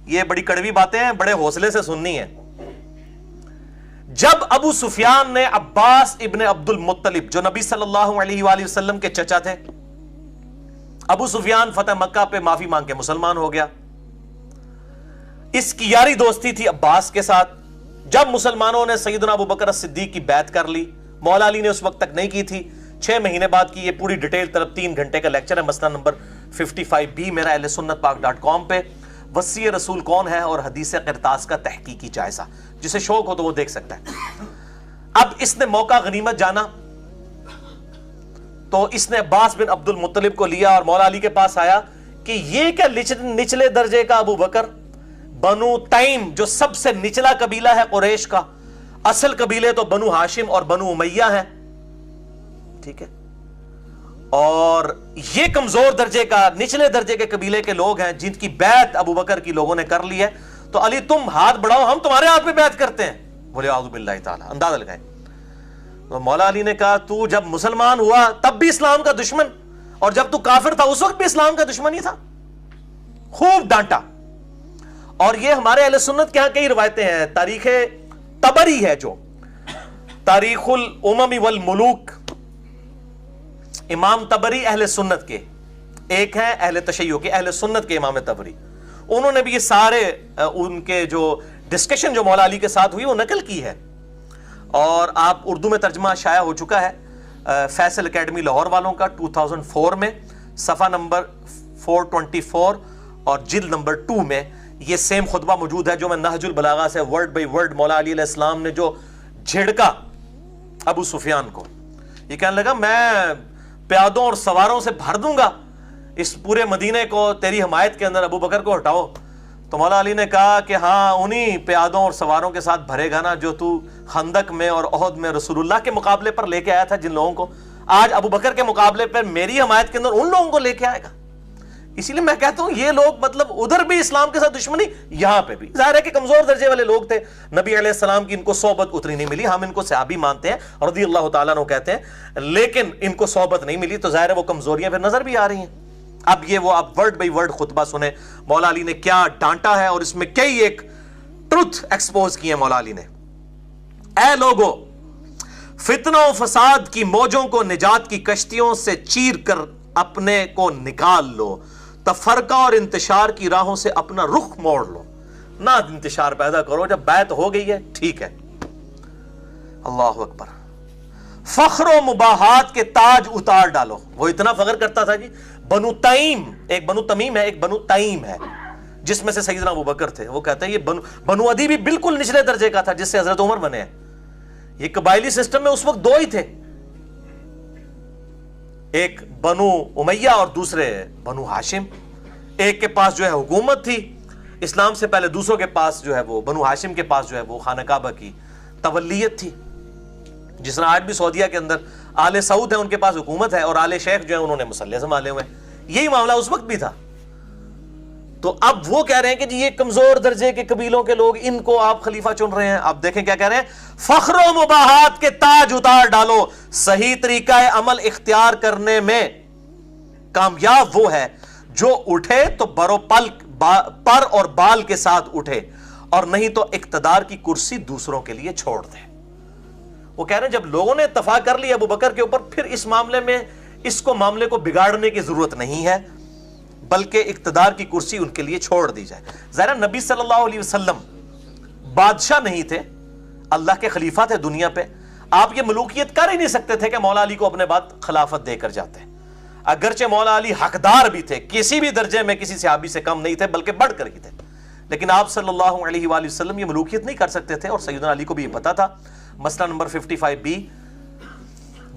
یہ بڑی کڑوی باتیں ہیں, بڑے حوصلے سے سننی ہے. جب ابو سفیان نے عباس ابن عبد المطلب جو نبی صلی اللہ علیہ وآلہ وسلم کے چچا تھے, ابو سفیان فتح مکہ پہ معافی مانگ کے مسلمان ہو گیا. اس کی یاری دوستی تھی عباس کے ساتھ. جب مسلمانوں نے سیدنا ابو بکر الصدیق کی بیعت کر لی, مولا علی نے اس وقت تک نہیں کی تھی, 6 مہینے بعد کی, یہ پوری ڈیٹیل طرف 3 گھنٹے کا لیکچر ہے, مسئلہ نمبر 55B میرا اہل سنت پاک.com پہ. وصی رسول کون ہے اور حدیث قرطاس کا تحقیقی جائزہ, جسے شوق ہو تو وہ دیکھ سکتا ہے. اب اس نے موقع غنیمت جانا تو اس نے عباس بن عبد المطلب کو لیا اور مولا علی کے پاس آیا کہ یہ کیا نچلے درجے کا ابو بکر, بنو تیم جو سب سے نچلا قبیلہ ہے قریش کا, اصل قبیلے تو بنو ہاشم اور بنو امیہ ہیں, ٹھیک ہے, اور یہ کمزور درجے کا نچلے درجے کے قبیلے کے لوگ ہیں جن کی بیعت ابو بکر کی لوگوں نے کر لی ہے, تو علی تم ہاتھ بڑھاؤ, ہم تمہارے ہاتھ پہ بیعت کرتے ہیں. بولے اعوذ باللہ تعالی, اندازہ لگائیں. تو مولا علی نے کہا تو جب مسلمان ہوا تب بھی اسلام کا دشمن, اور جب تو کافر تھا اس وقت بھی اسلام کا دشمن ہی تھا. خوب ڈانٹا. اور یہ ہمارے اہل سنت کے ہاں کئی روایتیں ہیں. تاریخ طبری ہے جو تاریخ الامم والملوک, امام طبری اہل سنت کے ایک ہیں, اہل تشیع کے, اہل سنت کے امام طبری, انہوں نے بھی یہ سارے ان کے جو ڈسکشن جو مولا علی کے ساتھ ہوئی وہ نقل کی ہے, اور آپ اردو میں ترجمہ شائع ہو چکا ہے فیصل اکیڈمی لاہور والوں کا 2004 میں, صفحہ نمبر 424 اور جلد نمبر 2 میں یہ سیم خطبہ موجود ہے جو میں نہج البلاغہ سے ورڈ بائی ورڈ مولا علی علیہ السلام نے جو جھڑکا ابو سفیان کو. یہ کہنے لگا میں پیادوں اور سواروں سے بھر دوں گا اس پورے مدینے کو, تیری حمایت کے اندر ابو بکر کو ہٹاؤ. تو مولا علی نے کہا کہ ہاں انہی پیادوں اور سواروں کے ساتھ بھرے گا نا جو تو خندق میں اور احد میں رسول اللہ کے مقابلے پر لے کے آیا تھا جن لوگوں کو, آج ابو بکر کے مقابلے پر میری حمایت کے اندر ان لوگوں کو لے کے آئے گا. اسی لیے میں کہتا ہوں یہ لوگ مطلب ادھر بھی اسلام کے ساتھ دشمنی, یہاں پہ بھی ظاہر ہے کہ کمزور درجے والے لوگ تھے. نبی علیہ السلام کی ان کو صحبت اتنی نہیں ملی, ہم ان کو صحابی مانتے ہیں رضی اللہ تعالیٰ عنہ کہتے ہیں, لیکن ان کو صحبت نہیں ملی, تو ظاہر ہے وہ کمزوریاں پھر نظر بھی آ رہی ہیں. اب یہ وہ آپ ورڈ بائی ورڈ خطبہ سنیں مولا علی نے کیا ڈانٹا ہے, اور اس میں کئی ایک ٹروتھ ایکسپوز کی ہے مولا علی نے. اے لوگو, فتنہ و فساد کی موجوں کو نجات کی کشتیوں سے چیر کر اپنے کو نکال لو, تفرقہ اور انتشار کی راہوں سے اپنا رخ موڑ لو. نہ انتشار پیدا کرو, جب بیعت ہو گئی ہے ٹھیک ہے. اللہ اکبر. فخر و مباحات کے تاج اتار ڈالو. وہ اتنا فخر کرتا تھا جی, بنو تیم, ایک بنو تمیم ہے ایک بنو تیم ہے جس میں سے سیدنا ابو بکر تھے. وہ کہتے ہیں یہ بنو عدی بھی بالکل نچلے درجے کا تھا جس سے حضرت عمر بنے ہیں. یہ قبائلی سسٹم میں اس وقت 2 ہی تھے, ایک بنو امیہ اور دوسرے بنو ہاشم. ایک کے پاس جو ہے حکومت تھی اسلام سے پہلے, دوسروں کے پاس جو ہے وہ بنو ہاشم کے پاس جو ہے وہ خانہ کعبہ کی تولیت تھی. جس طرح آج بھی سعودیہ کے اندر آل سعود ہیں, ان کے پاس حکومت ہے, اور آل شیخ جو ہے انہوں نے مسلح سنبھالے ہوئے ہیں. یہی معاملہ اس وقت بھی تھا. تو اب وہ کہہ رہے ہیں کہ جی یہ کمزور درجے کے قبیلوں کے لوگ, ان کو آپ خلیفہ چن رہے ہیں. آپ دیکھیں کیا کہہ رہے ہیں, فخر و مباحات کے تاج اتار ڈالو, صحیح طریقہ عمل اختیار کرنے میں کامیاب وہ ہے جو اٹھے تو پر اور بال کے ساتھ اٹھے, اور نہیں تو اقتدار کی کرسی دوسروں کے لیے چھوڑ دے. وہ کہہ رہے ہیں جب لوگوں نے اتفاق کر لی ابو بکر کے اوپر, پھر اس معاملے میں اس کو معاملے کو بگاڑنے کی ضرورت نہیں ہے, بلکہ اقتدار کی کرسی ان کے لیے چھوڑ دی جائے. ظاہر نبی صلی اللہ علیہ وسلم بادشاہ نہیں تھے, اللہ کے خلیفہ تھے دنیا پہ. آپ یہ ملوکیت کر ہی نہیں سکتے تھے کہ مولا علی کو اپنے بعد خلافت دے کر جاتے. اگرچہ مولا علی حقدار بھی تھے, کسی بھی درجے میں کسی صحابی سے کم نہیں تھے, بلکہ بڑھ کر ہی تھے, لیکن آپ صلی اللہ علیہ وآلہ وسلم یہ ملوکیت نہیں کر سکتے تھے, اور سیدنا علی کو بھی یہ پتا تھا. مسئلہ نمبر 55B,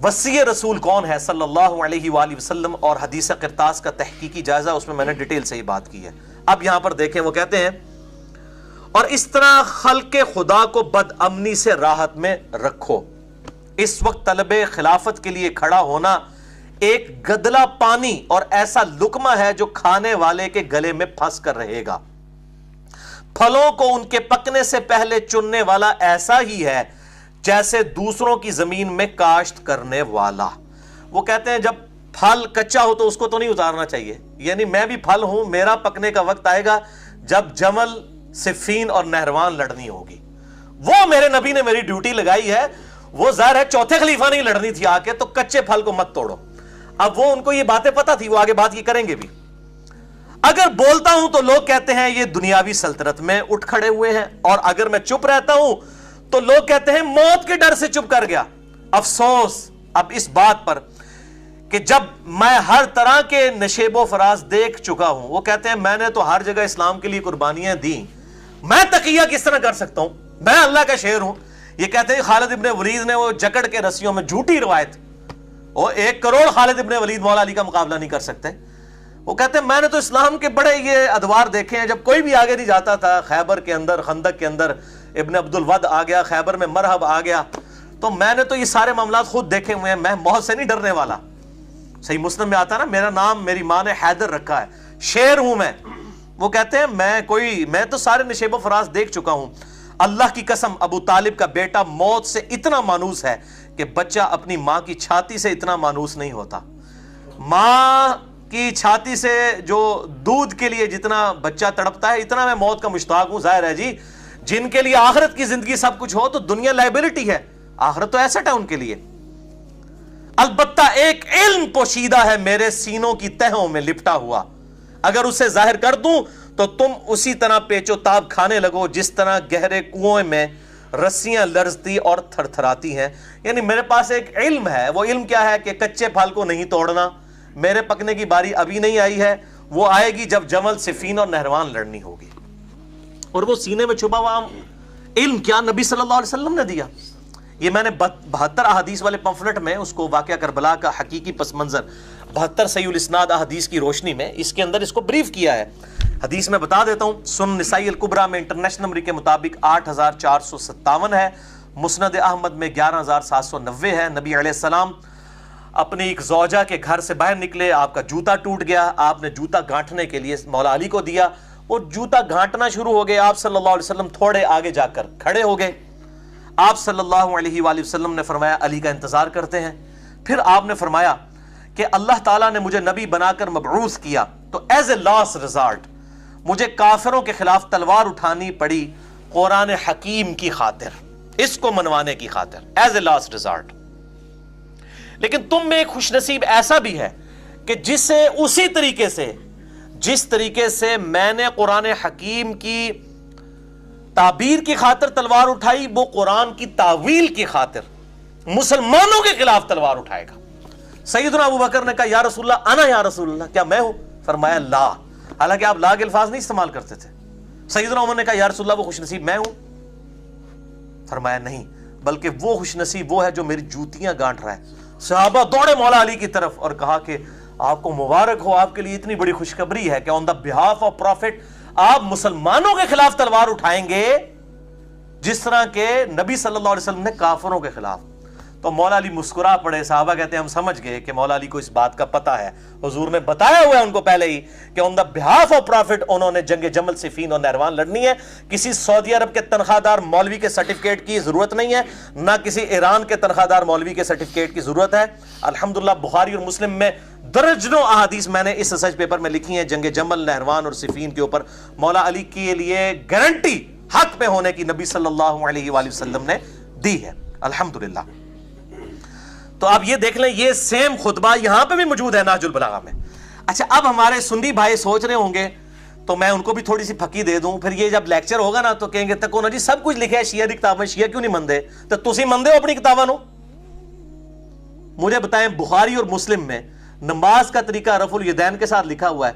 وصی رسول کون ہے صلی اللہ علیہ وآلہ وسلم اور حدیث قرطاس کا تحقیقی جائزہ, اس میں میں نے ڈیٹیل سے ہی بات کی ہے. اب یہاں پر دیکھیں وہ کہتے ہیں, اور اس طرح خلق خدا کو بد امنی سے راحت میں رکھو. اس وقت طلب خلافت کے لیے کھڑا ہونا ایک گدلا پانی اور ایسا لقمہ ہے جو کھانے والے کے گلے میں پھنس کر رہے گا. پھلوں کو ان کے پکنے سے پہلے چننے والا ایسا ہی ہے جیسے دوسروں کی زمین میں کاشت کرنے والا. وہ کہتے ہیں جب پھل کچا ہو تو اس کو تو نہیں اتارنا چاہیے, یعنی میں بھی پھل ہوں, میرا پکنے کا وقت آئے گا جب جمل صفین اور نہروان لڑنی ہوگی. وہ میرے نبی نے میری ڈیوٹی لگائی ہے. وہ ظاہر ہے چوتھے خلیفہ نہیں لڑنی تھی آ کے, تو کچے پھل کو مت توڑو. اب وہ ان کو یہ باتیں پتہ تھی, وہ آگے بات یہ کریں گے بھی. اگر بولتا ہوں تو لوگ کہتے ہیں یہ دنیاوی سلطنت میں اٹھ کھڑے ہوئے ہیں, اور اگر میں چپ رہتا ہوں تو لوگ کہتے ہیں موت کے ڈر سے چپ کر گیا. افسوس اب اس بات پر کہ جب میں ہر طرح کے نشیب و فراز دیکھ چکا ہوں. وہ کہتے ہیں میں نے تو ہر جگہ اسلام کے لیے قربانیاں دی, میں تقیہ کس طرح کر سکتا ہوں, میں اللہ کا شیر ہوں. یہ کہتے ہیں خالد ابن ولید نے وہ جکڑ کے رسیوں میں, جھوٹی روایت, وہ 1 کروڑ خالد ابن ولید مولا علی کا مقابلہ نہیں کر سکتے. وہ کہتے ہیں میں نے تو اسلام کے بڑے یہ ادوار دیکھے ہیں, جب کوئی بھی آگے نہیں جاتا تھا, خیبر کے اندر, خندق کے اندر ابن عبد الود آ گیا, خیبر میں مرحب آ گیا, تو میں نے تو یہ سارے معاملات خود دیکھے ہوئے ہیں, میں موت سے نہیں ڈرنے والا. صحیح مسلم میں آتا نا, میرا نام میری ماں نے حیدر رکھا ہے, شیر ہوں میں. وہ کہتے ہیں میں تو سارے نشیب و فراز دیکھ چکا ہوں. اللہ کی قسم ابو طالب کا بیٹا موت سے اتنا مانوس ہے کہ بچہ اپنی ماں کی چھاتی سے اتنا مانوس نہیں ہوتا. ماں کی چھاتی سے جو دودھ کے لیے جتنا بچہ تڑپتا ہے, اتنا میں موت کا مشتاق ہوں. ظاہر ہے جی, جن کے لیے آخرت کی زندگی سب کچھ ہو تو دنیا لائبلٹی ہے, آخرت تو ایسٹ ہے ان کے لیے. البتہ ایک علم پوشیدہ ہے میرے سینوں کی تہوں میں لپٹا ہوا, اگر اسے ظاہر کر دوں تو تم اسی طرح پیچو تاب کھانے لگو جس طرح گہرے کنویں میں رسیاں لرزتی اور تھر تھراتی ہیں. یعنی میرے پاس ایک علم ہے. وہ علم کیا ہے کہ کچے پھل کو نہیں توڑنا. میرے پکنے کی باری ابھی نہیں آئی ہے, وہ آئے گی جب جمل صفین اور نہروان لڑنی ہوگی. اور وہ سینے میں چھپا ہوا علم کیا نبی صلی اللہ علیہ وسلم نے دیا. یہ میں نے 72 احادیث والے پمفلٹ میں اس کو واقعہ کربلا کا حقیقی پس منظر 72 صحیح الاسناد احادیث کی روشنی میں اس کے اندر اس کو بریف کیا ہے. حدیث میں بتا دیتا ہوں. سنن نسائی الکبریٰ میں انٹرنیشنل نمبر کے مطابق 8457 ہے, مسند احمد میں 11790 ہے. نبی علیہ السلام اپنی ایک زوجہ کے گھر سے باہر نکلے, آپ کا جوتا ٹوٹ گیا, آپ نے جوتا گھانٹنے کے لیے مولا علی کو دیا. وہ جوتا گھانٹنا شروع ہو گیا. آپ صلی اللہ علیہ وسلم تھوڑے آگے جا کر کھڑے ہو گئے. آپ صلی اللہ علیہ وآلہ وسلم نے فرمایا علی کا انتظار کرتے ہیں. پھر آپ نے فرمایا کہ اللہ تعالیٰ نے مجھے نبی بنا کر مبعوث کیا, تو ایز اے لاسٹ ریزارٹ مجھے کافروں کے خلاف تلوار اٹھانی پڑی قرآن حکیم کی خاطر, اس کو منوانے کی خاطر, ایز اے لاسٹ ریزارٹ. لیکن تم میں ایک خوش نصیب ایسا بھی ہے کہ جسے اسی طریقے سے جس طریقے سے میں نے قرآن حکیم کی تعبیر کی خاطر تلوار اٹھائی, وہ قرآن کی تعویل کی خاطر مسلمانوں کے خلاف تلوار اٹھائے گا. سیدنا ابو بکر نے کہا یا رسول اللہ انا یا رسول اللہ, کیا میں ہوں؟ فرمایا لا. حالانکہ آپ لا کے الفاظ نہیں استعمال کرتے تھے. سیدنا عمر نے کہا یا رسول اللہ وہ خوش نصیب میں ہوں؟ فرمایا نہیں, بلکہ وہ خوش نصیب وہ ہے جو میری جوتیاں گانٹ رہا ہے. صحابہ دوڑے مولا علی کی طرف اور کہا کہ آپ کو مبارک ہو, آپ کے لیے اتنی بڑی خوشخبری ہے کہ آن دا بہاف آف پروفٹ آپ مسلمانوں کے خلاف تلوار اٹھائیں گے جس طرح کہ نبی صلی اللہ علیہ وسلم نے کافروں کے خلاف. تو مولا علی مسکرا پڑے. صحابہ کہتے ہیں ہم سمجھ گئے کہ مولا علی کو اس بات کا پتہ ہے, حضور نے بتایا ہوا ہے ان کو پہلے ہی کہ آن دا بہاف آف پروفٹ انہوں نے جنگ جمل صفین اور نہروان لڑنی ہے. کسی سعودی عرب کے تنخواہ دار مولوی کے سرٹیفکیٹ کی ضرورت نہیں ہے, نہ کسی ایران کے تنخواہ دار مولوی کے سرٹیفکیٹ کی ضرورت ہے. الحمدللہ بخاری اور مسلم میں درجنوں احادیث میں نے اس ریسرچ پیپر میں لکھی ہیں جنگ جمل, نہروان اور صفین کے اوپر مولا علی کے لیے گارنٹی حق پہ ہونے کی نبی صلی اللہ علیہ وآلہ وسلم نے دی ہے الحمدللہ. تو آپ یہ دیکھ لیں, یہ سیم خطبہ یہاں پہ بھی موجود ہے نہج البلاغہ میں. اچھا, اب ہمارے سنی بھائی سوچ رہے ہوں گے تو میں ان کو بھی تھوڑی سی پھکی دے دوں, پھر یہ جب لیکچر ہوگا نا تو کہیں گے تکو نا جی سب کچھ لکھا ہے شیعہ دی کتاب میں, شیعہ کیوں نہیں مندے؟ تو تسی مندے ہو اپنی کتاباں نو؟ مجھے بتائیں بخاری اور مسلم میں نماز کا طریقہ رفع الیدین کے ساتھ لکھا ہوا ہے.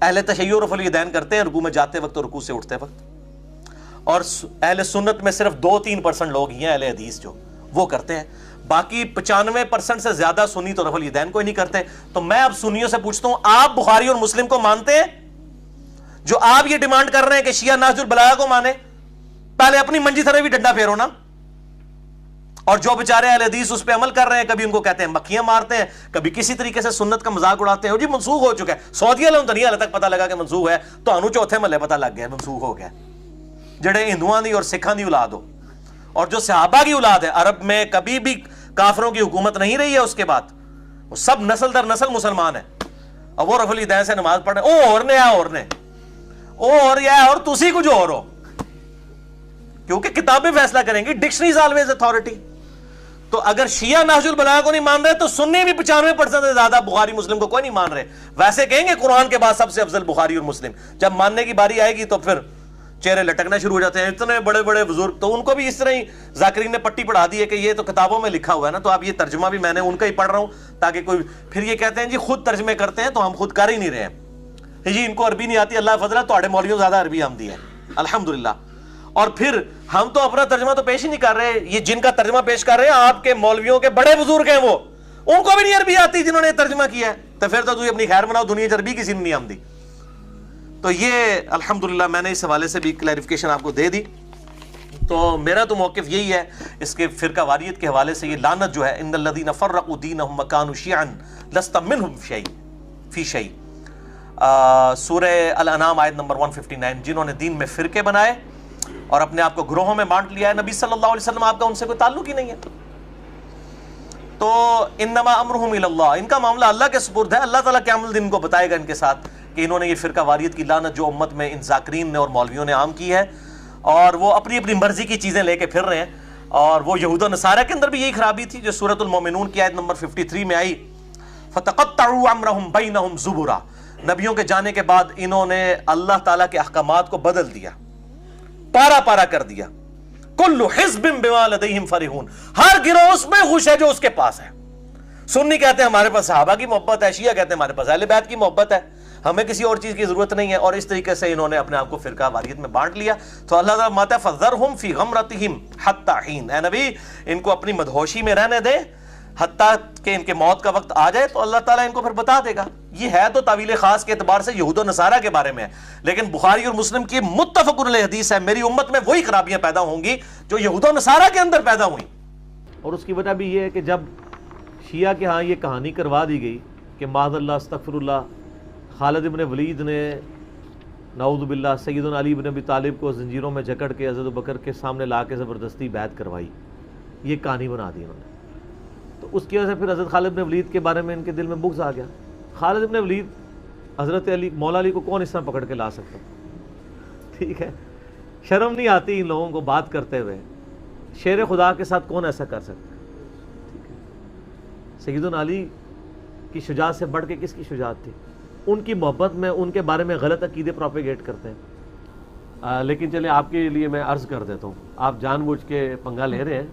اہل تشیع رفع الیدین کرتے ہیں رکوع میں جاتے وقت اور رکوع سے اٹھتے وقت, اور اہل سنت میں صرف 2-3% لوگ ہی ہیں اہل حدیث جو وہ کرتے ہیں. باقی 95% سے زیادہ سنی تو رفع الیدین کوئی نہیں کرتے. تو میں اب سنیوں سے پوچھتا ہوں, آپ بخاری اور مسلم کو مانتے ہیں جو آپ یہ ڈیمانڈ کر رہے ہیں کہ شیعہ نہج البلاغہ کو مانے؟ پہلے اپنی منجی طرح بھی ڈنڈا پھیرو نا. اور جو بیچارے اہل حدیث اس پہ عمل کر رہے ہیں, کبھی ان کو کہتے ہیں مکھیاں مارتے ہیں, کبھی کسی طریقے سے سنت کا مذاق اڑاتے ہیں. جی منسوخ ہو چکا ہے, سعودی والوں تو نہیں حال تک پتہ لگا کہ منسوخ ہے, تو انو چوتھے محلے پتہ لگ گیا منسوخ ہو گیا. جڑے ہندوؤں دی اور سکھاں دی اولاد ہو اور جو صحابہ کی اولاد ہے, عرب میں کبھی بھی کافروں کی حکومت نہیں رہی ہے اس کے بعد, وہ سب نسل در نسل مسلمان ہیں. اور وہ رفع الیدین سے نماز پڑھ رہے ہیں, اور نے اور یا اور تسی کچھ اور ہو, کیونکہ کتابیں فیصلہ کریں گی, ڈکشنریز آلویز اتھارٹی. تو اگر شیعہ نہج البلاغہ کو نہیں مان رہے تو سنی بھی 95% سے زیادہ بخاری مسلم کو کوئی نہیں مان رہے. ویسے کہیں گے قرآن کے بعد سب سے افضل بخاری اور مسلم, جب ماننے کی باری آئے گی تو پھر چہرے لٹکنا شروع ہو جاتے ہیں. اتنے بڑے بڑے بزرگ, تو ان کو بھی اس طرح ہی ذاکرین نے پٹی پڑھا دی ہے کہ یہ تو کتابوں میں لکھا ہوا ہے نا, تو اب یہ ترجمہ بھی میں نے ان کا ہی پڑھ رہا ہوں, تاکہ کوئی پھر یہ کہتے ہیں جی خود ترجمے کرتے ہیں, تو ہم خود کر ہی نہیں رہے ہیں جی, ان کو عربی نہیں آتی, اللہ فضل ہے تواڈے مولویوں زیادہ عربی آمدی ہے الحمدللہ. اور پھر ہم تو اپنا ترجمہ تو پیش ہی نہیں کر رہے, یہ جن کا ترجمہ پیش کر رہے ہیں آپ کے مولویوں کے بڑے بزرگ ہیں, وہ ان کو بھی نہیں عربی آتی جنہوں نے ترجمہ کیا ہے, تو پھر تو اپنی خیر بناؤ, دنیا عربی کسی نے نہیں آمدی. تو یہ الحمدللہ میں نے اس حوالے سے بھی کلیریفیکیشن آپ کو دے دی. تو میرا تو موقف یہی ہے اس کے فرقہ واریت کے حوالے سے, یہ لعنت جو ہے, ان الذین فرقوا دینہم وکانوا شیعا لست منہم فی شیء, سورہ الانعام آیت نمبر 159, جنہوں نے دین میں فرقے بنائے اور اپنے آپ کو گروہوں میں بانٹ لیا ہے, نبی صلی اللہ علیہ وسلم آپ کا ان سے کوئی تعلق ہی نہیں ہے. تو انما امرہم الی اللہ, ان کا معاملہ اللہ کے سپرد ہے. اللہ تعالیٰ قیامت الدین ان کو بتائے گا ان کے ساتھ کہ انہوں نے یہ فرقہ واریت کی لعنت جو امت میں ان ذاکرین نے اور مولویوں نے عام کی ہے, اور وہ اپنی اپنی مرضی کی چیزیں لے کے پھر رہے ہیں. اور وہ یہود و نصارہ کے اندر بھی یہی خرابی تھی جو سورۃ المومنون کی آیت نمبر 53 میں آئی, فتقطعوا امرہم بینہم زبرا, نبیوں کے جانے کے بعد انہوں نے اللہ تعالیٰ کے احکامات کو بدل دیا, پارا پارا کر دیا. کل حزب بما لدیہم فرحون, ہر گروہ اس میں خوش ہے جو اس کے پاس ہے. سنی کہتے ہیں ہمارے پاس صحابہ کی محبت ہے, شیعہ کہتے ہیں ہمارے پاس اہل بیت کی محبت ہے, ہمیں کسی اور چیز کی ضرورت نہیں ہے. اور اس طریقے سے انہوں نے اپنے آپ کو فرقہ واریت میں بانٹ لیا. تو اللہ تعالیٰ ماتا فذرہم فی غمرتہم حتی حین, اے نبی ان کو اپنی مدہوشی میں رہنے دے حتیٰ کہ ان کے موت کا وقت آ جائے, تو اللہ تعالیٰ ان کو پھر بتا دے گا. یہ ہے تو تعویل خاص کے اعتبار سے یہود و نصارہ کے بارے میں ہے, لیکن بخاری اور مسلم کی متفق علیہ حدیث ہے, میری امت میں وہی خرابیاں پیدا ہوں گی جو یہود و نصارہ کے اندر پیدا ہوئیں. اور اس کی وجہ بھی یہ ہے کہ جب شیعہ کے ہاں یہ کہانی کروا دی گئی کہ معاذ اللہ استغفر اللہ, خالد ابن ولید نے نعوذ باللہ سیدنا علی بن ابی طالب کو زنجیروں میں جکڑ کے حضرت بکر کے سامنے لا کے زبردستی بیعت کروائی, یہ کہانی بنا دی انہوں نے. تو اس کی وجہ سے پھر حضرت خالد بن ولید کے بارے میں ان کے دل میں بغض آ گیا. خالد بن ولید, حضرت علی, مولا علی کو کون اس طرح پکڑ کے لا سکتا؟ ٹھیک ہے, شرم نہیں آتی ان لوگوں کو بات کرتے ہوئے, شیر خدا کے ساتھ کون ایسا کر سکتا ہے؟ ٹھیک ہے, سیدنا علی کی شجاعت سے بڑھ کے کس کی شجاعت تھی؟ ان کی محبت میں ان کے بارے میں غلط عقیدے پروپیگیٹ کرتے ہیں. لیکن چلیں آپ کے لیے میں عرض کر دیتا ہوں, آپ جان بوجھ کے پنگا لے رہے ہیں.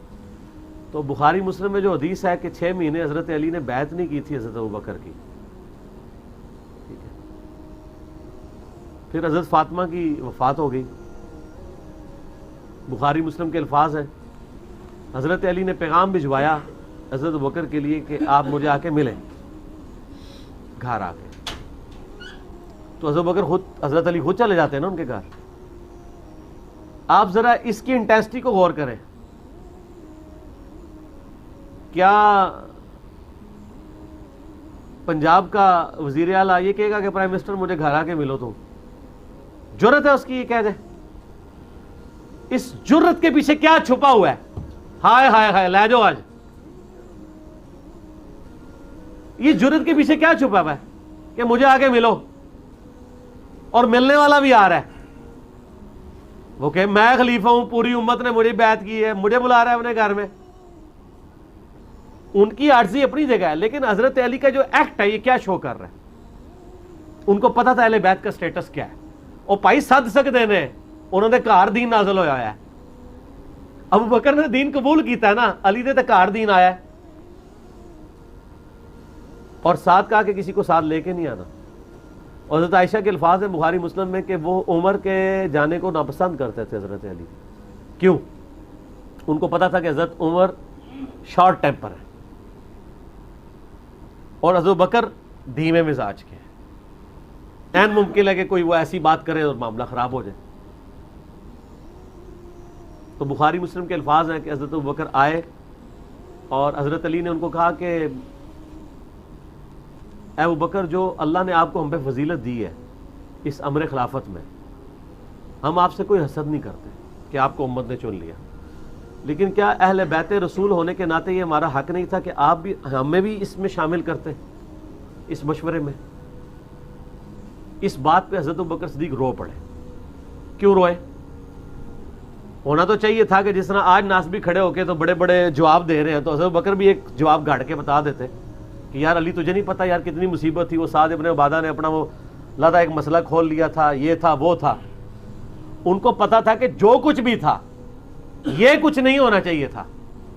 تو بخاری مسلم میں جو حدیث ہے کہ 6 مہینے حضرت علی نے بیعت نہیں کی تھی حضرت ابوبکر کی, ٹھیک ہے, پھر حضرت فاطمہ کی وفات ہو گئی. بخاری مسلم کے الفاظ ہیں, حضرت علی نے پیغام بھجوایا حضرت ابوبکر کے لیے کہ آپ مجھے آ کے ملیں گھر آ کے. تو حضرت ابوبکر خود, حضرت علی خود چلے جاتے ہیں نا ان کے گھر. آپ ذرا اس کی انٹینسٹی کو غور کریں. کیا پنجاب کا وزیر اعلیٰ یہ کہے گا کہ پرائم منسٹر مجھے گھر آ کے ملو؟ تو جرت ہے اس کی یہ کہہ دے؟ اس جرت کے پیچھے کیا چھپا ہوا ہے؟ ہائے ہائے ہائے لے جاؤ آج. یہ جرت کے پیچھے کیا چھپا ہوا ہے کہ مجھے آ کے ملو, اور ملنے والا بھی آ رہا ہے, وہ کہ میں خلیفہ ہوں, پوری امت نے مجھے بیعت کی ہے, مجھے بلا رہا ہے اپنے گھر میں. ان کی عاجزی اپنی جگہ ہے, لیکن حضرت علی کا جو ایکٹ ہے یہ کیا شو کر رہا ہے؟ ان کو پتا تھا اہل بیت کا سٹیٹس کیا ہے, اور پائی سد سکتے نے, انہوں نے گھر دین نازل ہویا ہے. ابو بکر نے دین قبول کیتا ہے نا, علی نے تو گھر دین آیا ہے, اور ساتھ کہا کہ کسی کو ساتھ لے کے نہیں آنا. اور حضرت عائشہ کے الفاظ ہیں بخاری مسلم میں کہ وہ عمر کے جانے کو ناپسند کرتے تھے حضرت علی. کیوں؟ ان کو پتا تھا کہ حضرت عمر شارٹ ٹیمپر ہے اور حضرت بکر دھیمے مزاج کے ہیں. این ممکن ہے کہ کوئی وہ ایسی بات کرے اور معاملہ خراب ہو جائے. تو بخاری مسلم کے الفاظ ہیں کہ حضرت بکر آئے اور حضرت علی نے ان کو کہا کہ اے ابو بکر, جو اللہ نے آپ کو ہم پہ فضیلت دی ہے اس امر خلافت میں, ہم آپ سے کوئی حسد نہیں کرتے کہ آپ کو امت نے چن لیا, لیکن کیا اہل بیت رسول ہونے کے ناطے یہ ہمارا حق نہیں تھا کہ آپ بھی ہمیں بھی اس میں شامل کرتے اس مشورے میں؟ اس بات پہ حضرت ابوبکر صدیق رو پڑے. کیوں روئے؟ ہونا تو چاہیے تھا کہ جس طرح آج ناسبی کھڑے ہو کے تو بڑے بڑے جواب دے رہے ہیں، تو حضرت بکر بھی ایک جواب گاڑ کے بتا دیتے کہ یار علی تجھے نہیں پتا یار کتنی مصیبت تھی، وہ سعد ابن عبادہ نے اپنا وہ لادہ ایک مسئلہ کھول لیا تھا، یہ تھا وہ تھا. ان کو پتا تھا کہ جو کچھ بھی تھا یہ کچھ نہیں ہونا چاہیے تھا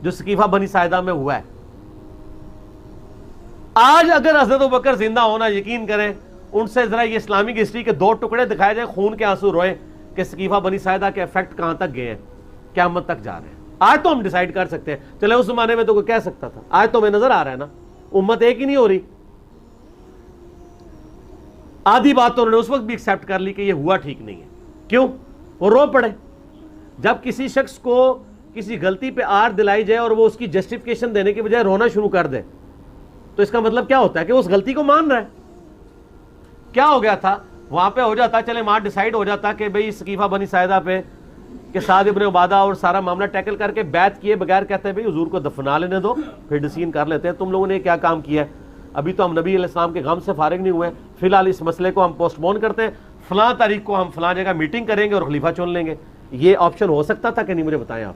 جو سقیفہ بنی ساعدہ میں ہوا ہے. آج اگر حضرت ابوبکر زندہ ہونا، یقین کریں ان سے ذرا یہ اسلامک ہسٹری کے 2 ٹکڑے دکھائے جائیں، خون کے آنسو روئے کہ سقیفہ بنی ساعدہ کے افیکٹ کہاں تک گئے ہیں، قیامت تک جا رہے ہیں. آج تو ہم ڈیسائیڈ کر سکتے ہیں، چلے اس زمانے میں تو کوئی کہہ سکتا تھا، آج تو ہمیں نظر آ رہا ہے نا امت ایک ہی نہیں ہو رہی. آدھی بات تو انہوں نے اس وقت بھی ایکسیپٹ کر لی کہ یہ ہوا ٹھیک نہیں ہے. کیوں؟ وہ رو پڑے. جب کسی شخص کو کسی غلطی پہ آر دلائی جائے اور وہ اس کی جسٹیفیکیشن دینے کی بجائے رونا شروع کر دے تو اس کا مطلب کیا ہوتا ہے کہ وہ اس غلطی کو مان رہا ہے. کیا ہو گیا تھا وہاں پہ؟ ہو جاتا چلے وہاں ڈیسائیڈ ہو جاتا کہ بھئی سقیفہ بنی ساعدہ پہ کہ سعد ابن عبادہ اور سارا معاملہ ٹیکل کر کے بیعت کیے بغیر کہتے ہیں بھئی حضور کو دفنا لینے دو، پھر ڈسین کر لیتے ہیں تم لوگوں نے کیا کام کیا ہے. ابھی تو ہم نبی علیہ السلام کے غم سے فارغ نہیں ہوئے، فی الحال اس مسئلے کو ہم پوسٹ پون کرتے ہیں، فلاں تاریخ کو ہم فلاں جگہ میٹنگ کریں گے اور خلیفہ چن لیں گے. یہ آپشن ہو سکتا تھا کہ نہیں؟ مجھے بتائیں آپ.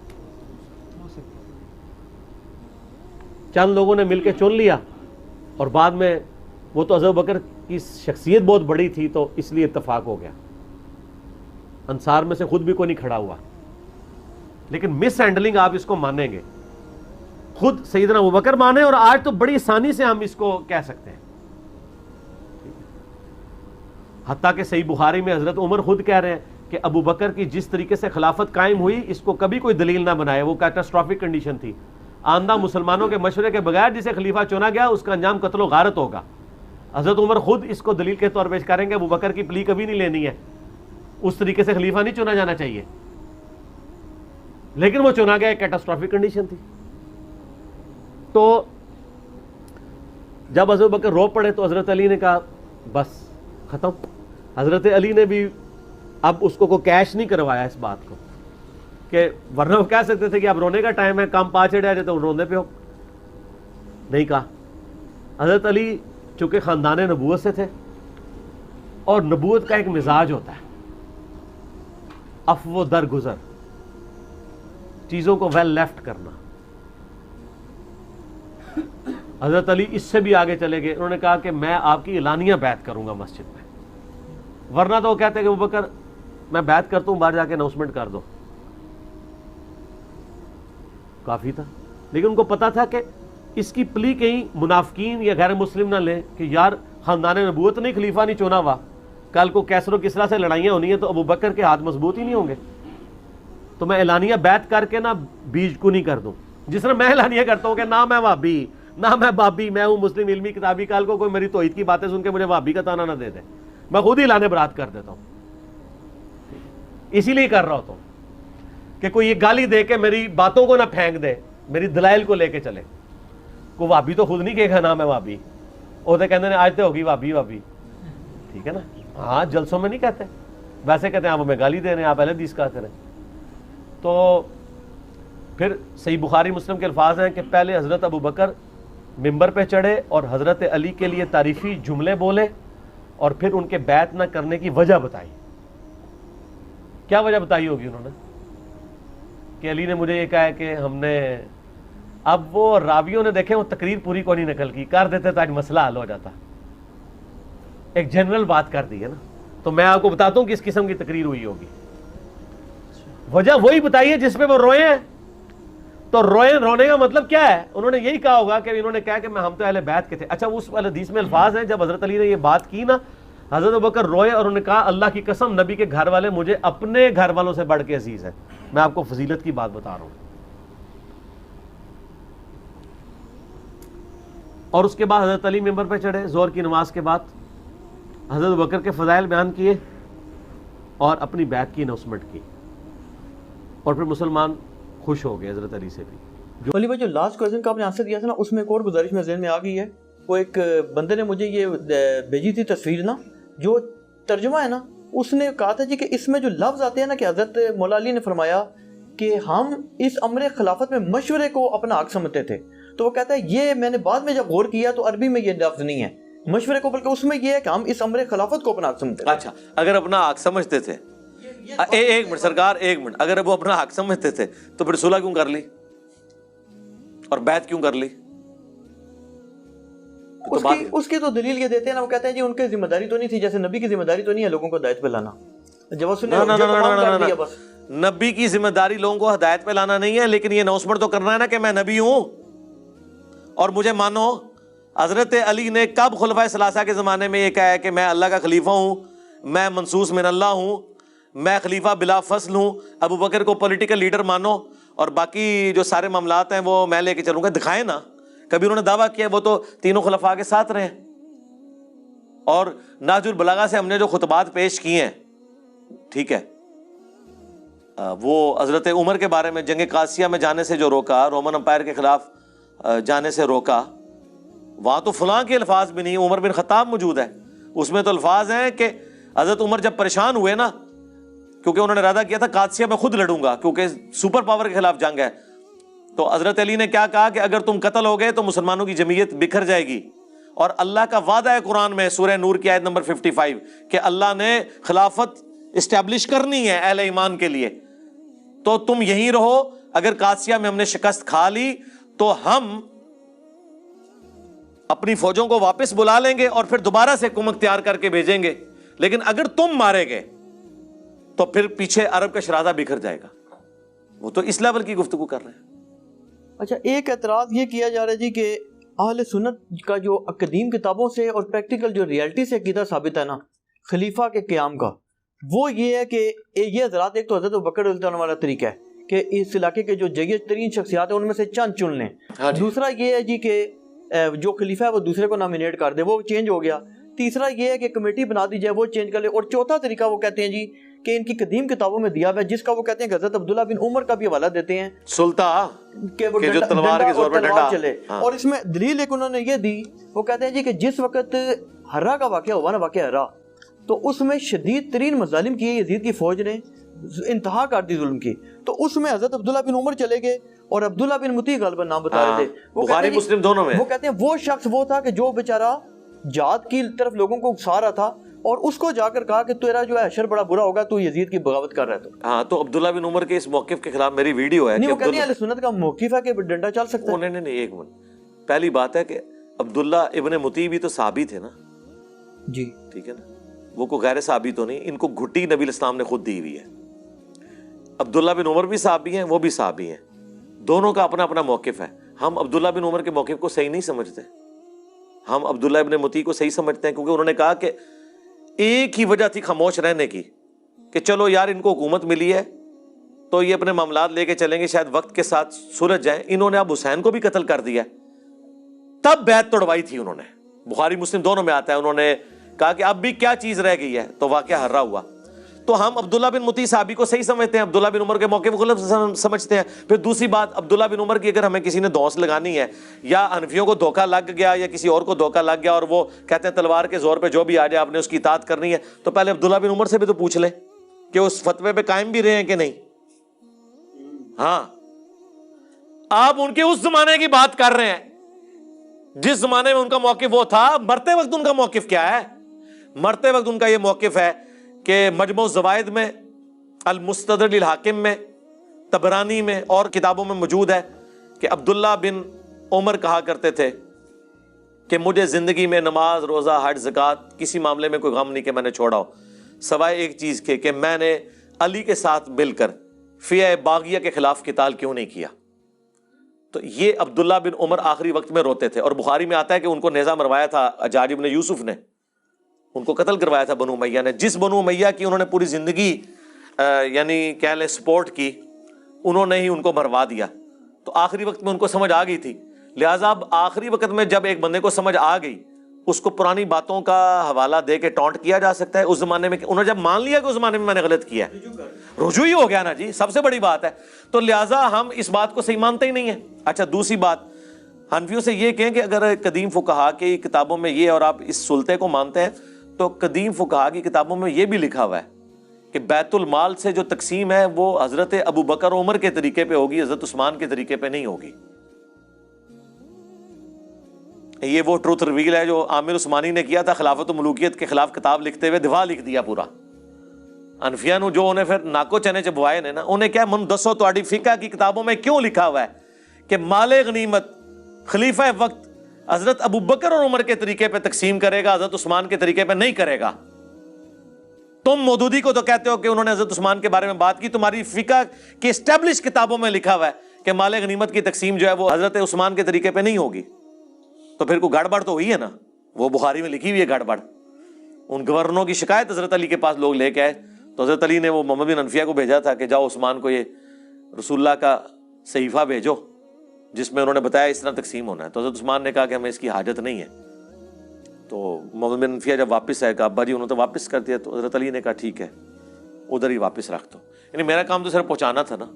چند لوگوں نے مل کے چن لیا اور بعد میں وہ تو حضرت بکر کی شخصیت بہت بڑی تھی تو اس لیے اتفاق ہو گیا. انصار میں سے خود بھی کوئی نہیں کھڑا ہوا. لیکن مس ہینڈلنگ آپ اس کو مانیں گے، خود سیدنا ابوبکر مانے، اور آج تو بڑی آسانی سے ہم اس کو کہہ سکتے ہیں. حتیٰ کہ صحیح بخاری میں حضرت عمر خود کہہ رہے ہیں کہ ابو بکر کی جس طریقے سے خلافت قائم ہوئی اس کو کبھی کوئی دلیل نہ بنائے، وہ کیٹاسٹرافک کنڈیشن تھی. آندہ مسلمانوں کے مشورے کے بغیر جسے خلیفہ چنا گیا اس کا انجام قتل و غارت ہوگا. حضرت عمر خود اس کو دلیل کے طور پیش کریں گے ابو بکر کی پلی کبھی نہیں لینی ہے، اس طریقے سے خلیفہ نہیں چنا جانا چاہیے. لیکن وہ چنا گیا، ایک کیٹاسٹرافک کنڈیشن تھی. تو جب حضرت بکر رو پڑے تو حضرت علی نے کہا بس ختم. حضرت علی نے بھی اب اس کو کوئی کیش نہیں کروایا اس بات کو، کہ ورنہ وہ کہہ سکتے تھے کہ اب رونے کا ٹائم ہے، کام پا چڑھا جائے تو رونے پہ ہو. نہیں کہا. حضرت علی چونکہ خاندان نبوت سے تھے اور نبوت کا ایک مزاج ہوتا ہے عفو درگزر، چیزوں کو ویل لیفٹ کرنا. حضرت علی اس سے بھی آگے چلے گئے، انہوں نے کہا کہ میں آپ کی اعلانیہ بیعت کروں گا مسجد میں، ورنہ تو وہ کہتے ہیں کہ ابوبکر میں بیعت کرتا ہوں، باہر جا کے اناؤنسمنٹ کر دو. کافی تھا. لیکن ان کو پتا تھا کہ اس کی پلی کہیں منافقین یا غیر مسلم نہ لیں کہ یار خاندان نبوت نہیں، خلیفہ نہیں چنا ہوا، کل کو کیسر و کسرا سے لڑائیاں ہونی ہیں تو ابو بکر کے ہاتھ مضبوط ہی نہیں ہوں گے. تو میں اعلانیہ بیعت کر کے نہ بیج کو نہیں کر دوں، جس طرح میں اعلانیہ کرتا ہوں کہ نہ میں وہابی نہ میں بابی، میں ہوں مسلم علمی کتابی. کل کو کوئی میری توحید کی باتیں سن کے مجھے وہابی کا تانا نہ دے دے، میں خود ہی اعلان برات کر دیتا ہوں. اسی لیے کر رہا ہوتا ہوں کہ کوئی یہ گالی دے کے میری باتوں کو نہ پھینک دے، میری دلائل کو لے کے چلے. کوئی وہابی تو خود نہیں کہے گا نا میں وہابی، وہ تو کہتے ہیں آج تو ہوگی وہابی وہابی، ٹھیک ہے نا. ہاں جلسوں میں نہیں کہتے، ویسے کہتے ہیں آپ ہمیں گالی دے رہے ہیں، آپ اہل حدیث کا کریں. تو پھر صحیح بخاری مسلم کے الفاظ ہیں کہ پہلے حضرت ابو بکر ممبر پہ چڑھے اور حضرت علی کے لیے تعریفی جملے بولے اور پھر ان کے بیعت نہ کرنے کی وجہ بتائی. کیا وجہ بتائی ہوگی انہوں نے؟ کہ علی نے مجھے یہ کہا ہے کہ ہم نے، اب وہ راویوں نے دیکھیں وہ تقریر پوری کو نہیں نقل کی، کر دیتے تو آج مسئلہ حل ہو جاتا. ایک جنرل بات کر دی ہے نا. تو میں آپ کو بتاتا ہوں کہ اس قسم کی تقریر ہوئی ہوگی. وجہ وہی بتائی ہے جس پہ وہ روئے ہیں. تو رونے کا مطلب کیا ہے؟ انہوں نے یہی کہا ہوگا کہ انہوں نے کہا کہ ہم تو اہل بیعت کے تھے. اچھا اس حدیث میں الفاظ ہیں جب حضرت علی نے یہ بات کی نا، حضرت ابوبکر روئے اور انہوں نے کہا اللہ کی قسم نبی کے گھر والے مجھے اپنے گھر والوں سے بڑھ کے عزیز ہیں. میں آپ کو فضیلت کی بات بتا رہا ہوں. اور اس کے بعد حضرت علی ممبر پہ چڑھے ظہر کی نماز کے بعد، حضرت ابوبکر کے فضائل بیان کیے اور اپنی بیعت کی اناؤنسمنٹ کی، اور پھر مسلمان خوش ہو گئے حضرت علی سے بھی. علی بھائی جو لاسٹ کویسچن کا آپ نے آنسر دیا تھا نا، اس میں ایک اور گزارش میں ذہن میں آ گئی ہے. وہ ایک بندے نے مجھے یہ بھیجی تھی تصویر نا، جو ترجمہ ہے نا اس نے کہا تھا جی کہ اس میں جو لفظ آتے ہیں نا کہ حضرت مولا علی نے فرمایا کہ ہم اس امر خلافت میں مشورے کو اپنا حق سمجھتے تھے. تو وہ کہتا ہے یہ میں نے بعد میں جب غور کیا تو عربی میں یہ لفظ نہیں ہے مشورے کو، بلکہ اس میں یہ ہے کہ ہم اس امر خلافت کو اپنا حق سمجھتے تھے. اچھا اگر اپنا حق سمجھتے تھے ایک منٹ سرکار، ایک منٹ، اگر وہ اپنا حق سمجھتے تھے تو پھر صلح کیوں کر لی اور بیعت کیوں کر لی؟ اس کی تو دلیل یہ دیتے ہیں نا، وہ کہتے ہیں جی ان کی ذمہ داری تو نہیں تھی، جیسے نبی کی ذمہ داری تو نہیں ہے لوگوں کو ہدایت پہ لانا. جب اس نے نبی کی ذمہ داری لوگوں کو ہدایت پہ لانا نہیں ہے، لیکن یہ اناؤنسمنٹ تو کرنا ہے نا کہ میں نبی ہوں اور مجھے مانو. حضرت علی نے کب خلفائے ثلاثہ کے زمانے میں یہ کہا ہے کہ میں اللہ کا خلیفہ ہوں، میں منصوص من اللہ ہوں، میں خلیفہ بلا فصل ہوں؟ ابو بکر کو پولیٹیکل لیڈر مانو اور باقی جو سارے معاملات ہیں وہ میں لے کے چلوں گا. دکھائیں نا کبھی انہوں نے دعویٰ کیا. وہ تو تینوں خلفاء کے ساتھ رہے ہیں. اور نہج البلاغہ سے ہم نے جو خطبات پیش کیے ہیں، ٹھیک ہے، وہ حضرت عمر کے بارے میں جنگ قادسیہ میں جانے سے جو روکا، رومن امپائر کے خلاف جانے سے روکا، وہاں تو فلاں کے الفاظ بھی نہیں، عمر بن خطاب موجود ہے. اس میں تو الفاظ ہیں کہ حضرت عمر جب پریشان ہوئے نا، کیونکہ انہوں نے ارادہ کیا تھا قادسیہ میں خود لڑوں گا کیونکہ سپر پاور کے خلاف جنگ ہے، تو حضرت علی نے کیا کہا کہ اگر تم قتل ہو گئے تو مسلمانوں کی جمعیت بکھر جائے گی. اور اللہ کا وعدہ ہے قرآن میں سورہ نور کی آیت نمبر 55 کہ اللہ نے خلافت اسٹیبلش کرنی ہے اہل ایمان کے لیے، تو تم یہیں رہو. اگر قادسیہ میں ہم نے شکست کھا لی تو ہم اپنی فوجوں کو واپس بلا لیں گے اور پھر دوبارہ سے حکومت اختیار کر کے بھیجیں گے، لیکن اگر تم مارے گئے تو پھر پیچھے عرب کا شرادہ بکھر جائے گا. وہ تو اس لیول کی گفتگو کر رہے ہیں. اچھا، ایک اعتراض یہ کیا جا رہا ہے جی کہ اہل سنت کا جو قدیم کتابوں سے اور پریکٹیکل جو ریالٹی سے عقیدہ ثابت ہے نا خلیفہ کے قیام کا، وہ یہ ہے کہ یہ حضرات، ایک تو حضرت ابوبکر رضی اللہ عنہ والا طریقہ ہے کہ اس علاقے کے جو جید ترین شخصیات ہیں ان میں سے چند چن لیں. دوسرا یہ ہے جی کہ جو خلیفہ ہے وہ دوسرے کو نامینیٹ کر دے، وہ چینج ہو گیا. تیسرا یہ ہے کہ کمیٹی بنا دی جائے، وہ چینج کر لے. اور چوتھا طریقہ وہ کہتے ہیں جی کہ ان کی قدیم کتابوں میں دیا ہوا ہے، جس کا وہ کہتے ہیں کہ حضرت عبداللہ بن عمر کا بھی حوالہ دیتے ہیں سلطان کہ وہ جو تلوار کے زور پہ ڈنڈا چلے. اور اس میں دلیل ایک انہوں نے یہ دی، وہ کہتے ہیں جی کہ جس وقت ہرا کا واقعہ ہوا نا، واقعہ ہرا، تو اس میں شدید ترین مظالم کیے یزید کی فوج نے، انتہا کر دی ظلم کی. تو اس میں حضرت عبداللہ بن عمر چلے گئے اور عبداللہ بن مطیع غالباً نام بتا رہے تھے. بخاری مسلم دونوں میں. وہ کہتے ہیں وہ شخص وہ تھا کہ جو بیچارہ جہاد کی طرف لوگوں کو اکسا رہا تھا اور اس کو جا کر کہا کہ تیرا جو ہے حشر بڑا برا ہوگا، تو یزید کی بغاوت کر رہا ہے. ہاں، تو عبداللہ بن عمر کے اس موقف کے خلاف میری ویڈیو ہے. نہیں، وہ کہتے ہیں اہل سنت کا موقف ہے کہ ڈنڈا چل سکتا ہے. نہیں، ایک منٹ. پہلی بات ہے کہ عبداللہ ابن مطیع بھی تو صحابی تھے نا جی، ٹھیک ہے نا، وہ کو غیر صحابی تو نہیں. ان کو گھٹی نبی الاسلام نے خود دی ہوئی ہے. عبداللہ بن عمر بھی صحابی ہیں، وہ بھی صحابی ہیں، دونوں کا اپنا اپنا موقف ہے. ہم عبداللہ بن عمر کے موقف کو صحیح نہیں سمجھتے، ہم عبداللہ ابن مطیع کو صحیح سمجھتے ہیں، کیونکہ انہوں نے کہا کہ ایک ہی وجہ تھی خاموش رہنے کی کہ چلو یار ان کو حکومت ملی ہے تو یہ اپنے معاملات لے کے چلیں گے، شاید وقت کے ساتھ سلجھ جائیں. انہوں نے اب حسین کو بھی قتل کر دیا، تب بیعت توڑوائی تھی انہوں نے. بخاری مسلم دونوں میں آتا ہے. انہوں نے کہا کہ اب بھی کیا چیز رہ گئی ہے، تو واقعہ ہرا ہوا. تو ہم عبداللہ بن مطیع صحابی کو صحیح سمجھتے ہیں، عبداللہ بن عمر کے موقع کو غلط سمجھتے ہیں. پھر دوسری بات، عبداللہ بن عمر کی اگر ہمیں کسی نے دوس لگانی ہے یا حنفیوں کو دھوکہ لگ گیا یا کسی اور کو دھوکہ لگ گیا اور وہ کہتے ہیں تلوار کے زور پہ جو بھی آ جائے آپ نے اس کی اطاعت کرنی ہے، تو پہلے عبداللہ بن عمر سے بھی تو پوچھ لیں کہ اس فتوے پہ قائم بھی رہے ہیں کہ نہیں. ہاں، آپ ان کے اس زمانے کی بات کر رہے ہیں جس زمانے میں ان کا موقف وہ تھا. مرتے وقت ان کا موقف کیا ہے؟ مرتے وقت ان کا یہ موقف ہے کہ مجموع الزوائد میں، المستدرک للحاکم میں، طبرانی میں اور کتابوں میں موجود ہے کہ عبداللہ بن عمر کہا کرتے تھے کہ مجھے زندگی میں نماز، روزہ، حج، زکوٰۃ کسی معاملے میں کوئی غم نہیں کہ میں نے چھوڑا ہو، سوائے ایک چیز کے کہ میں نے علی کے ساتھ مل کر فیہ باغیہ کے خلاف قتال کیوں نہیں کیا. تو یہ عبداللہ بن عمر آخری وقت میں روتے تھے. اور بخاری میں آتا ہے کہ ان کو نیزہ مروایا تھا حجاج بن یوسف نے، ان کو قتل کروایا تھا بنو امیہ نے. جس بنو امیہ کی انہوں نے پوری زندگی یعنی کہہ لیں سپورٹ کی، انہوں نے ہی ان کو مروا دیا. تو آخری وقت میں ان کو سمجھ آ گئی تھی. لہٰذا اب آخری وقت میں جب ایک بندے کو سمجھ آ گئی، اس کو پرانی باتوں کا حوالہ دے کے ٹونٹ کیا جا سکتا ہے. اس زمانے میں انہوں نے جب مان لیا کہ اس زمانے میں میں نے غلط کیا ہے، رجوع ہی ہو گیا نا جی، سب سے بڑی بات ہے. تو لہٰذا ہم اس بات کو صحیح مانتے ہی نہیں ہیں. اچھا، دوسری بات، حنفیوں سے یہ کہیں کہ اگر قدیم فقہا کی کتابوں میں یہ اور آپ اس سلطے کو مانتے ہیں، تو قدیم فقہا کی کتابوں میں یہ بھی لکھا ہوا ہے کہ بیت المال سے جو تقسیم ہے وہ حضرت ابو بکر عمر کے طریقے پہ ہوگی، حضرت عثمان کے طریقے پہ نہیں ہوگی. یہ وہ ٹروتھ ریویل ہے جو عامر عثمانی نے کیا تھا خلافت و ملوکیت کے خلاف کتاب لکھتے ہوئے، دفاع لکھ دیا پورا. انفیاء نو جو انہیں پھر ناکو چنے چبوائے نے نا, انہیں کیا من دسو تہاڈی فقہ کی کتابوں میں کیوں لکھا ہوا ہے کہ مال غنیمت خلیفہ وقت حضرت ابو بکر اور عمر کے طریقے پہ تقسیم کرے گا, حضرت عثمان کے طریقے پہ نہیں کرے گا. تم مودودی کو تو کہتے ہو کہ انہوں نے حضرت عثمان کے بارے میں بات کی, تمہاری فقہ کی اسٹیبلش کتابوں میں لکھا ہوا ہے کہ مال غنیمت کی تقسیم جو ہے وہ حضرت عثمان کے طریقے پہ نہیں ہوگی. تو پھر کوئی گڑبڑ تو ہوئی ہے نا, وہ بخاری میں لکھی ہوئی ہے گڑبڑ. ان گورنروں کی شکایت حضرت علی کے پاس لوگ لے کے آئے, تو حضرت علی نے وہ محمد بن انفیہ کو بھیجا تھا کہ جاؤ عثمان کو یہ رسول اللہ کا صحیفہ بھیجو جس میں انہوں نے بتایا اس طرح تقسیم ہونا ہے. تو حضرت عثمان نے کہا کہ ہمیں اس کی حاجت نہیں ہے. تو محمد بن انفیہ جب واپس آئے, کہا ابا جی انہوں نے تو واپس کر دیا. تو حضرت علی نے کہا ٹھیک ہے ادھر ہی واپس رکھ دو, یعنی میرا کام تو صرف پہنچانا تھا نا.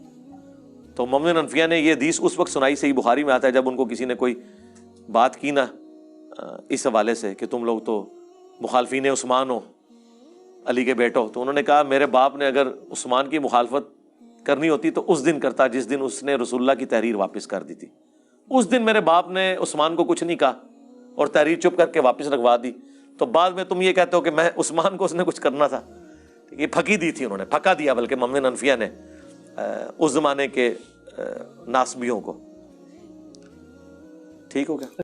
تو محمد بن انفیہ نے یہ حدیث اس وقت سنائی, صحیح بخاری میں آتا ہے, جب ان کو کسی نے کوئی بات کی نا اس حوالے سے کہ تم لوگ تو مخالفین عثمان ہو, علی کے بیٹو. تو انہوں نے کہا میرے باپ نے اگر عثمان کی مخالفت کرنی ہوتی تو اس دن کرتا جس دن اس نے رسول اللہ کی تحریر واپس کر دی تھی. اس دن میرے باپ نے عثمان کو کچھ نہیں کہا اور تحریر چپ کر کے واپس رکھوا دی. تو بعد میں تم یہ کہتے ہو کہ میں عثمان کو اس نے کچھ کرنا تھا. یہ پھکی دی تھی انہوں نے, پھکا دیا بلکہ محمد بن انفیہ نے اس زمانے کے ناسبیوں کو. ٹھیک ہو گیا.